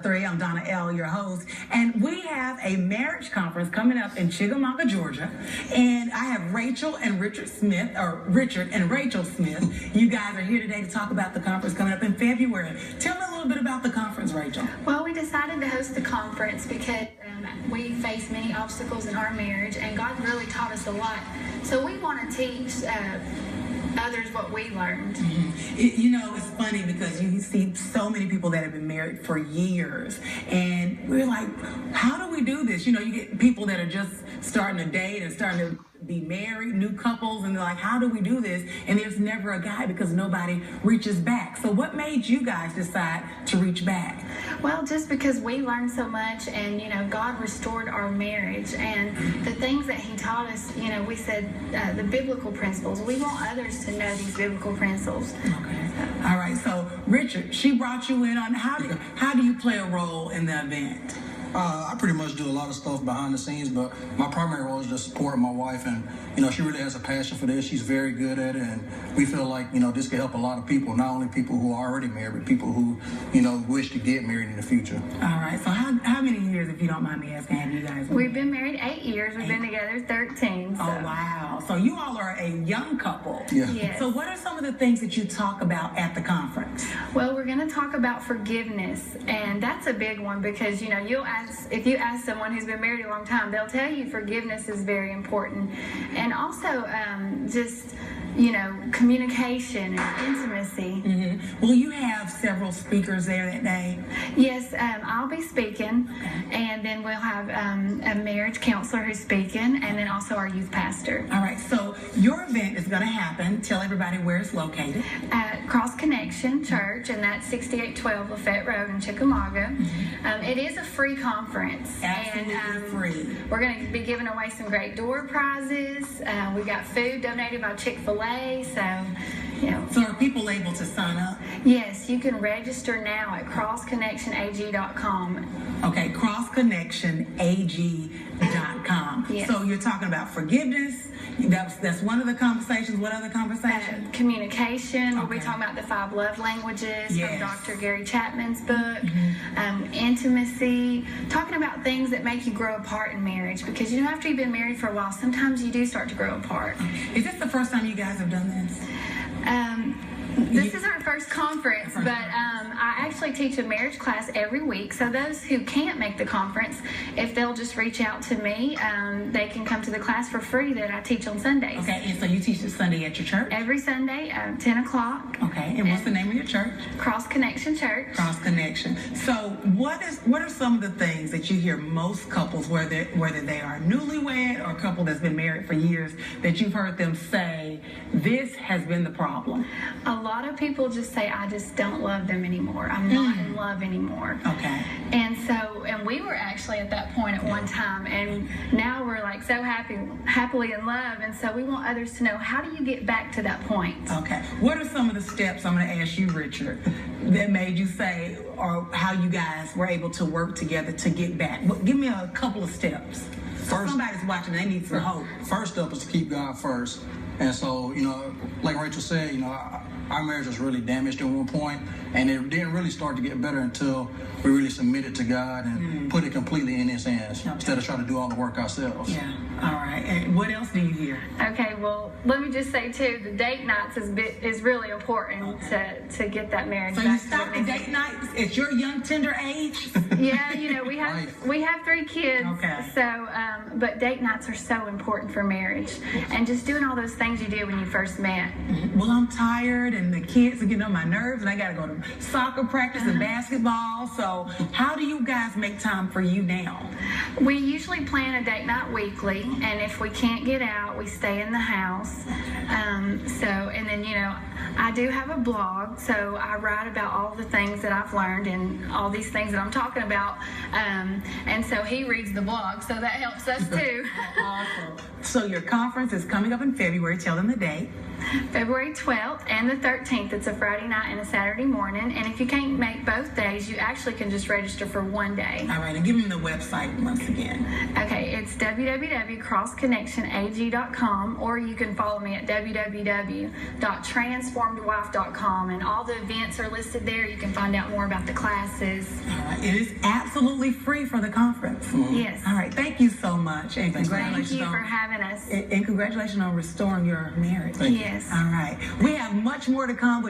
I'm Donna L., your host, and we have a marriage conference coming up in Chickamauga, Georgia, and I have Rachel and Richard Smith, or Richard and Rachel Smith. You guys are here today to talk about the conference coming up in February. Tell me a little bit about the conference, Rachel. Well, we decided to host the conference because we face many obstacles in our marriage, and God really taught us a lot. So we want to teach others what we learned. It's funny because you see so many people that have been married for years, and we're like, how do we do this? You get people that are just starting to date and starting to be married, new couples, and they're like, how do we do this? And there's never a guy because nobody reaches back. So what made you guys decide to reach back? Well, just because we learned so much, and God restored our marriage, and the things that He taught us. We said the biblical principles. We want others to know these biblical principles. Okay. All right. So Richard, she brought you in on how do you play a role in the event? I pretty much do a lot of stuff behind the scenes, but my primary role is just supporting my wife, and she really has a passion for this. She's very good at it, and we feel like this can help a lot of people, not only people who are already married, but people who wish to get married in the future. All right. So how many years, if you don't mind me asking, have you guys been? We've been married 8 years. We've been together 13. So. Oh wow! So you all are a young couple. Yeah. Yes. So what are some of the things that you talk about at the conference? Well, we're going to talk about forgiveness, and that's a big one because if you ask someone who's been married a long time, they'll tell you forgiveness is very important, and also just communication and intimacy. Mm-hmm. Will you have several speakers there that day? Yes, I'll be speaking, and then we'll have a marriage counselor who's speaking, and then also our youth pastor. All right, so your event is going to happen. Tell everybody where it's located. At Cross Connection Church, and that's 6812 Lafayette Road in Chickamauga. It is a free conference. Absolutely free. We're going to be giving away some great door prizes. We got food donated by Chick-fil-A, So are people able to sign up? Yes, you can register now at crossconnectionag.com. Okay, crossconnectionag.com. Yes. So you're talking about forgiveness. That's one of the conversations. What other conversation? Communication. We'll be Okay. talking about the 5 love languages Yes. from Dr. Gary Chapman's book. Intimacy. Talking about things that make you grow apart in marriage, because after you've been married for a while, sometimes you do start to grow apart. Is this the first time you guys have done this? This is our first conference, but I actually teach a marriage class every week. So those who can't make the conference, if they'll just reach out to me, they can come to the class for free that I teach on Sundays. Okay, and so you teach this Sunday at your church? Every Sunday, 10 o'clock. Okay, and what's the name of your church? Cross Connection Church. Cross Connection. So what are some of the things that you hear most couples, whether they are newlywed or a couple that's been married for years, that you've heard them say, this has been the problem? A lot of people just say, I just don't love them anymore. I'm not in love anymore. Okay. And we were actually at that point at one time, and now we're like so happily in love, and so we want others to know, how do you get back to that point? Okay. What are some of the steps, I'm going to ask you, Richard, that made you say, or how you guys were able to work together to get back? Give me a couple of steps. Somebody's watching, they need some hope. First step is to keep God first. And so, like Rachel said, our marriage was really damaged at one point, and it didn't really start to get better until we really submitted to God and put it completely in His hands instead of trying to do all the work ourselves. Yeah. All right. And what else do you hear? Okay. Well, let me just say too, the date nights is really important to get that marriage. So back you start the date nights at your young tender age? Yeah. We have 3 kids. Okay. So, but date nights are so important for marriage, and just doing all those things you do when you first met. Well, I'm tired, and the kids are getting on my nerves, and I got to go to soccer practice and basketball. So how do you guys make time for you now? We usually plan a date night weekly, and if we can't get out, we stay in the house. And then I do have a blog, so I write about all the things that I've learned and all these things that I'm talking about. And so he reads the blog, so that helps us too. Awesome. So your conference is coming up in February. Tell them the date. February 12th and the 13th. It's a Friday night and a Saturday morning. And if you can't make both days, you actually can just register for one day. All right, and give them the website once again. Okay, it's www.crossconnectionag.com, or you can follow me at www.transformedwife.com, and all the events are listed there. You can find out more about the classes. All right, it is absolutely free for the conference. Yes. All right, thank you so much, and congratulations. Thank you for having us. And congratulations on restoring your marriage. Thank you. Yes. All right, we have much more to come. But